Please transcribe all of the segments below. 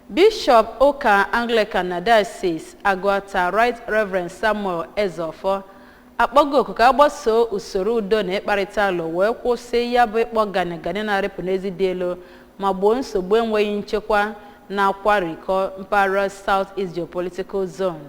Bishop Ụka Anglican na Diocese Agụata Right Reverend Samuel Ezeofor akpọgo oku ka agbasoo usoro udo na ịkparịta alụ wee kwụsị ya bụ ịkpọ ganigani na-arịpụ n'ezi dị elu ma gboo nsogbu enweghị nchekwa na akwarịkọ mpaghara South East Geopolitical Zone.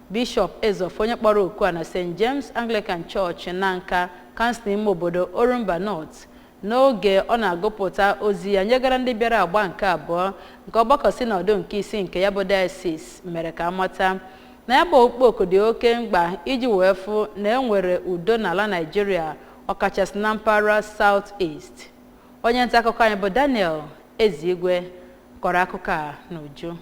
Bishop Ezeofor onye kpọrọ oku a na St. James Anglican Church na Nka kansụl ime obodo Orumba North n'oge ọ na-agụpụta ozi ya nyegara ndị bịara agba nke abụọ nke ọgbakọ sinọdụ nke isi nke ya bụ diocese mere ka amata na ya bụ okpoko dị oke mkpa iji wee fụ na enwere udo n'ala Nigeria ọkachasị na mpaghara South East. Onye nta akụkọ anyị bụ Daniel Ezigwe kọrọ akụkọ a n'uju.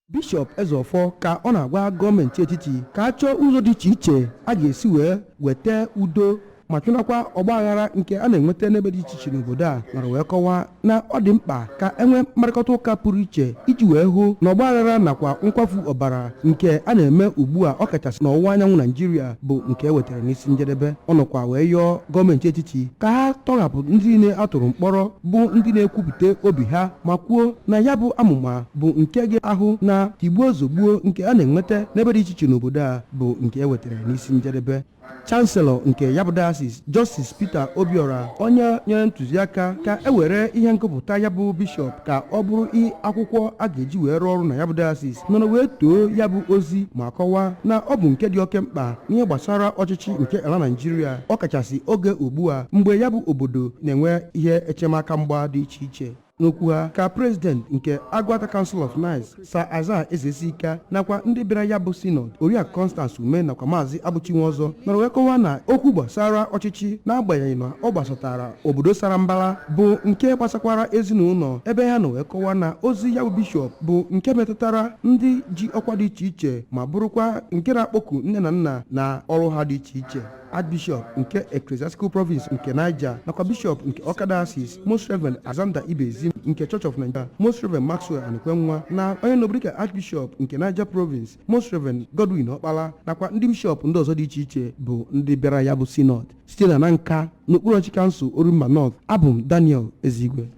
Bishop Ezeofor ka ọ na-agwa gọọmenti etiti ka a chọọ ụzọ dị iche iche a ga-esi wee weta udo ma chụnakwa ọgbaghara nke a na-enweta n'ebe dị iche iche n'obodo a nọrọ wee kọwaa na ọ dị mkpa ka enwee mkparịkọta ụka pụrụ iche iji wee hụ na ọgbaghara nakwa nkwafu ọbara nke a na-eme ugbu a ọkachasị n'ọwụwa anyanwụ Naijiria bụ nke e wetara n'isi njedebe. Ọ nọkwa wee yọọ gọọmenti etiti ka ha tọghapụ ndị niile atụrụ mkpọrọ bụ ndị na-ekwupụta obi ha ma kwuo na ya bụ amụma bụ nke ga-ahụ na tigbuo zogbuo nke a na-enweta n'ebe dị iche iche n'obodo a bụ nke e wetara n'isi njedebe. Chancellor nke ya bụ Diocese Justice Peter Obiora onye nyere ntụziaka ka e were ihe nkụpụta ya bụ bishọp ka ọ bụrụ akwụkwọ a ga-eji wee rụọ ọrụ na ya bụ Diocese nọ wee too ya bụ ozi ma kọwaa na ọ bụ nke dị oke mkpa n'ihe gbasara ọchịchị nke ala Nigeria ọkachasị oge ugbu a mgbe ya bụ obodo na-enwe ihe echemaka mgba dị iche iche. N'okwu ha ka President nke Agụata Council of Nice Sir Isaiah Ezesika nakwa ndị bịara ya bụ Synod Oriakụ Constance Ume nakwa Maazị Abụchinweọzọ nọrọ wee kọwaa na okwu gbasara ọchịchị n'agbanyeghị na ọ gbasatara obodo sara mbara bụ nke gbasakwara ezinụlọ ebe ha nọ wee kọwaa na ozi ya bụ bishọp bụ nke metụtara ndị ji ọkwa dị iche iche ma bụrụkwa nke na-akpọku nne na nna na ọrụ ha dị iche iche. Archbishop nke Ecclesiastical Province nke Niger nakwa Bishop nke Awka Diocese Most Reverend Azanda Ibezim nke Church of Nigeria Most Reverend Maxwell Anekwenwa na onye nobrika Archbishop nke Niger Province Most Reverend Godwin Okpala nakwa ndị bishọp ndị ọzọ dị iche iche bụ ndị bịara ya bụ Synod site na Nka n'okpuru ọchịchị kansụl Orumba North. Abụ m Daniel Ezigwe.